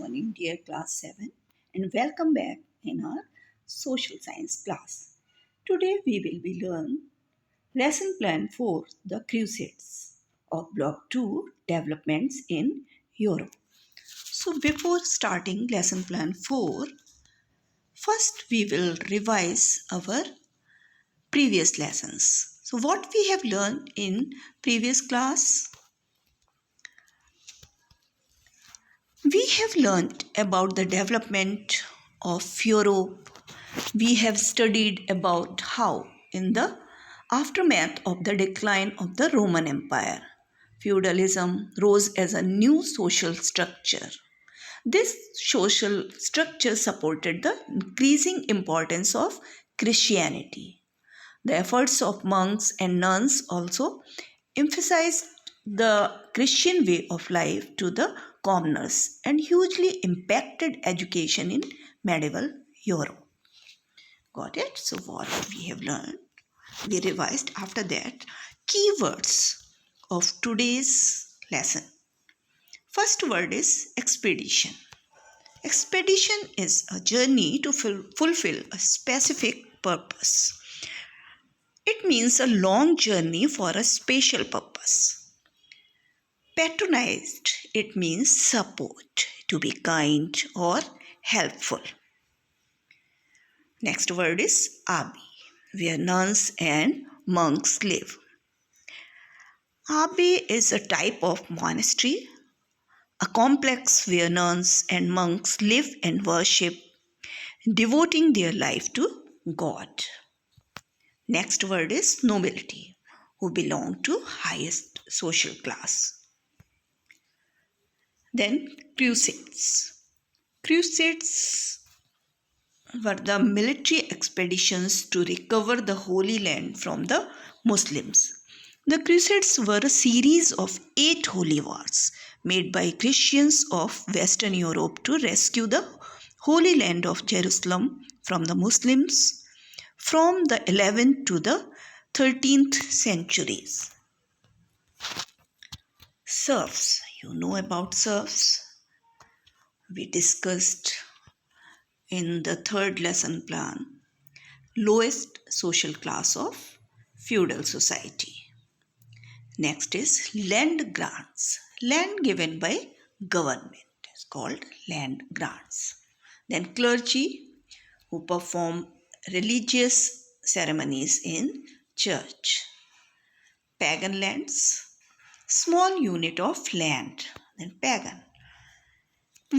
morning, dear class 7, and welcome back in our social science class. Today we will be learn lesson plan for the Crusades of Block 2 developments in Europe. So before starting lesson plan 4, first we will revise our previous lessons. So what we have learned in previous class? We have learned about the development of Europe. We have studied about how, in the aftermath of the decline of the Roman Empire, feudalism rose as a new social structure. This social structure supported the increasing importance of Christianity. The efforts of monks and nuns also emphasized the Christian way of life to the commoners and hugely impacted education in medieval Europe. Got it? So, what we have learned, we revised after that keywords of today's lesson. First word is expedition. Expedition is a journey to fulfill a specific purpose. It means a long journey for a special purpose. Patronized, it means support, to be kind or helpful. Next word is abbey, where nuns and monks live. Abbey is a type of monastery, a complex where nuns and monks live and worship, devoting their life to God. Next word is nobility, who belong to highest social class. Then crusades. Crusades were the military expeditions to recover the Holy Land from the Muslims. The Crusades were a series of 8 holy wars made by Christians of Western Europe to rescue the Holy Land of Jerusalem from the Muslims from the 11th to the 13th centuries. Serfs. You know about serfs. We discussed in the third lesson plan, lowest social class of feudal society. Next is land grants. Land given by government is called land grants. Then clergy, who perform religious ceremonies in church. Pagan lands, small unit of land. Then pagan,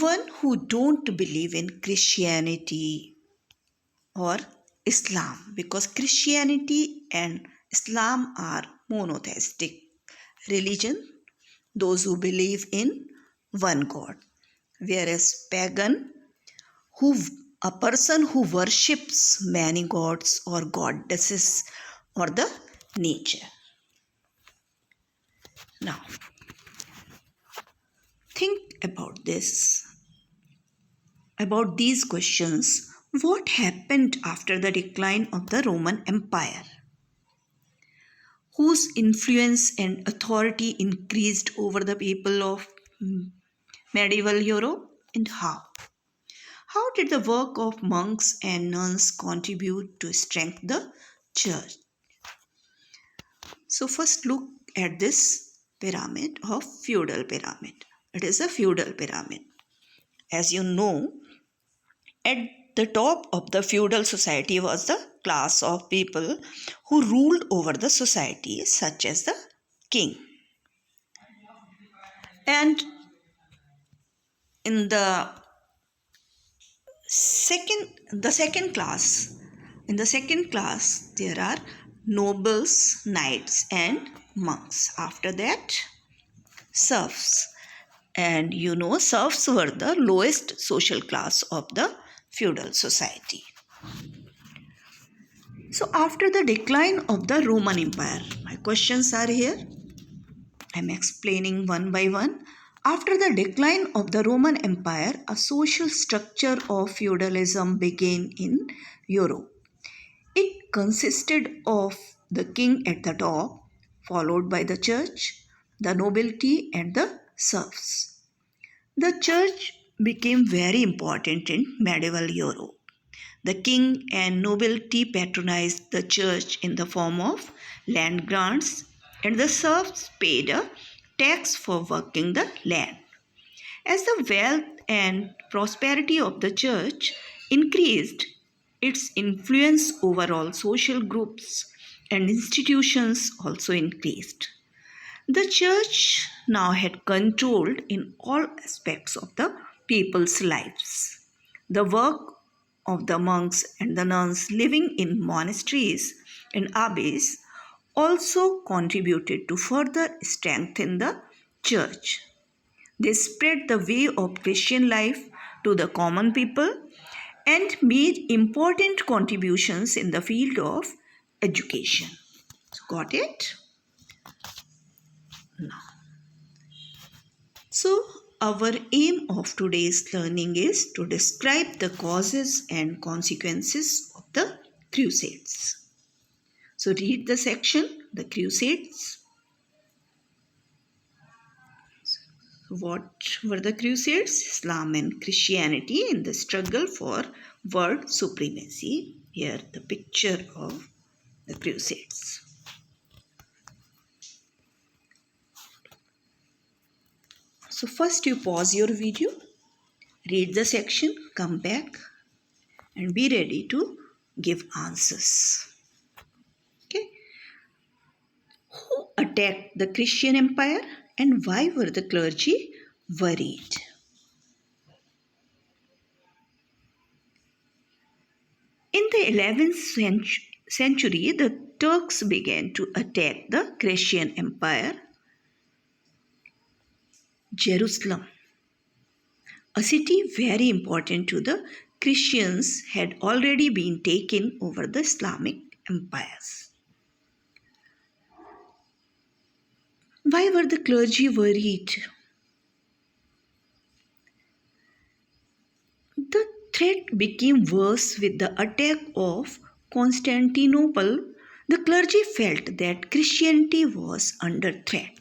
one who don't believe in Christianity or Islam, because Christianity and Islam are monotheistic religion, those who believe in one God, whereas pagan, a person who worships many gods or goddesses or the nature. Now think about this, about these questions. What happened after the decline of the Roman Empire? Whose influence and authority increased over the people of medieval Europe, and how? How did the work of monks and nuns contribute to strengthen the church? So first look at this pyramid of feudal pyramid. It is a feudal pyramid. As you know, at the top of the feudal society was the class of people who ruled over the society, such as the king. And in the second class, there are nobles, knights, and monks. After that, serfs. And you know, serfs were the lowest social class of the feudal society. So after the decline of the Roman Empire, my questions are here. I am explaining one by one. After the decline of the Roman Empire, a social structure of feudalism began in Europe. It consisted of the king at the top, followed by the church, the nobility, and the serfs. The church became very important in medieval Europe. The king and nobility patronized the church in the form of land grants, and the serfs paid a tax for working the land. As the wealth and prosperity of the church increased, its influence over all social groups and institutions also increased. The church now had control in all aspects of the people's lives. The work of the monks and the nuns living in monasteries and abbeys also contributed to further strengthen the church. They spread the way of Christian life to the common people and made important contributions in the field of education. Got it? So, our aim of today's learning is to describe the causes and consequences of the Crusades. So, read the section, the Crusades. What were the Crusades? Islam and Christianity in the struggle for world supremacy. Here, the picture of the Crusades. So, first you pause your video, read the section, come back, and be ready to give answers. Okay. Who attacked the Christian empire and why were the clergy worried? In the 11th century, the Turks began to attack the Christian empire. Jerusalem, a city very important to the Christians, had already been taken over the Islamic empires. Why were the clergy worried? The threat became worse with the attack of Constantinople. The clergy felt that Christianity was under threat.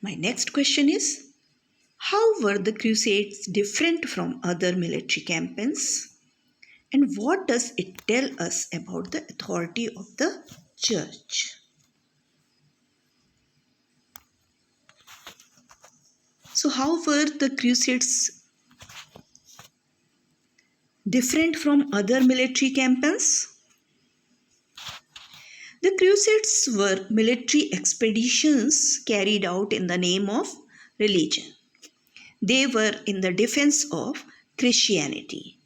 My next question is, how were the Crusades different from other military campaigns? And what does it tell us about the authority of the church? So, how were the Crusades different from other military campaigns? The Crusades were military expeditions carried out in the name of religion. They were in the defense of Christianity.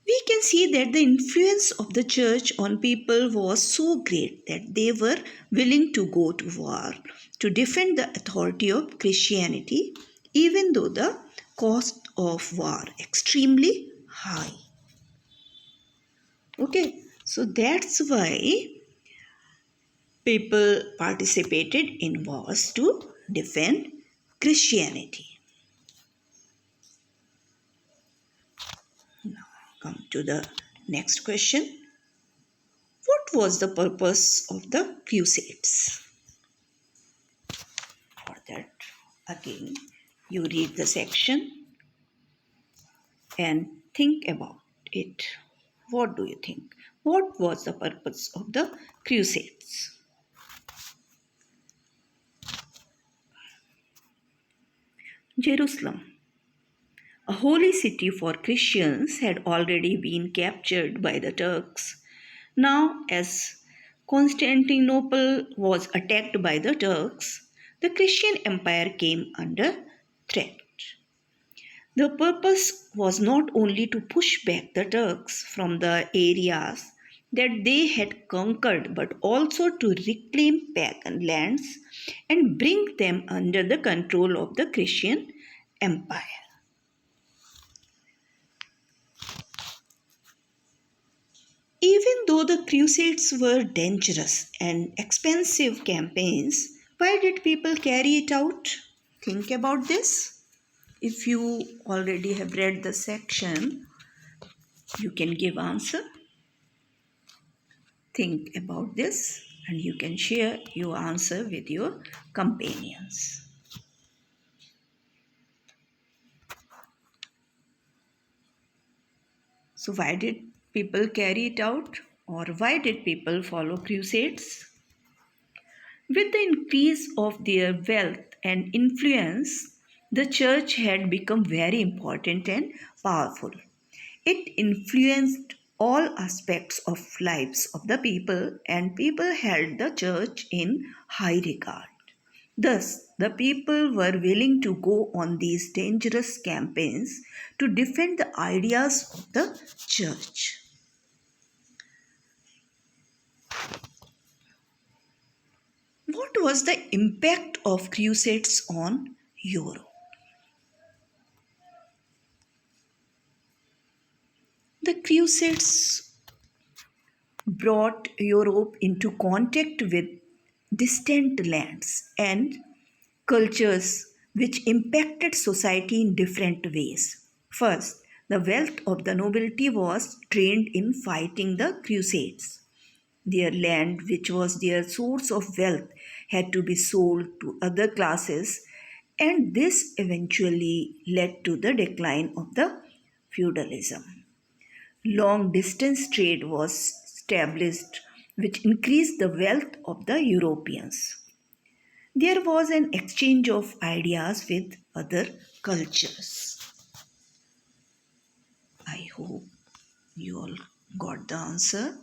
We can see that the influence of the church on people was so great that they were willing to go to war to defend the authority of Christianity, even though the cost of war extremely high. Okay, so that's why people participated in wars to defend Christianity. Now, come to the next question. What was the purpose of the Crusades? For that, again, you read the section and think about it. What do you think? What was the purpose of the Crusades? Jerusalem, a holy city for Christians, had already been captured by the Turks. Now, as Constantinople was attacked by the Turks, the Christian empire came under threat. The purpose was not only to push back the Turks from the areas that they had conquered, but also to reclaim pagan lands and bring them under the control of the Christian empire. Even though the Crusades were dangerous and expensive campaigns, why did people carry it out? Think about this. If you already have read the section, you can give answer. Think about this. and you can share your answer with your companions. So, why did people carry it out, or why did people follow crusades? With the increase of their wealth and influence, the church had become very important and powerful. It influenced all aspects of lives of the people, and people held the church in high regard. Thus, the people were willing to go on these dangerous campaigns to defend the ideas of the church. What was the impact of crusades on Europe? The crusades brought Europe into contact with distant lands and cultures which impacted society in different ways. First, the wealth of the nobility was drained in fighting the crusades. Their land, which was their source of wealth, had to be sold to other classes, and this eventually led to the decline of the feudalism. Long distance trade was established, which increased the wealth of the Europeans. There was an exchange of ideas with other cultures. I hope you all got the answer.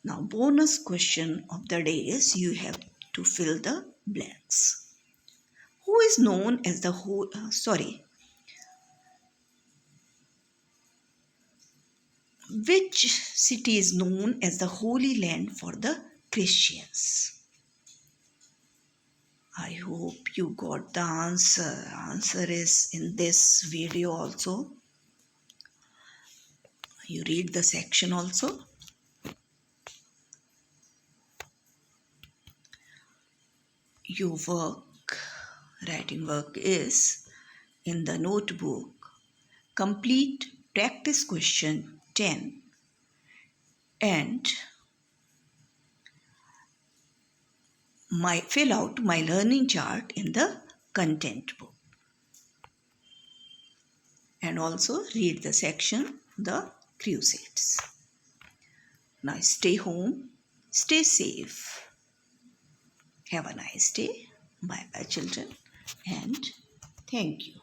Now, bonus question of the day is you have to fill the blanks. Who is known as the which city is known as the Holy Land for the Christians? I hope you got the answer. Answer is in this video also. You read the section also. Your writing work is in the notebook. Complete practice question 10 and fill out my learning chart in the content book. And also read the section The Crusades. Now stay home, stay safe. Have a nice day. Bye bye, children, and thank you.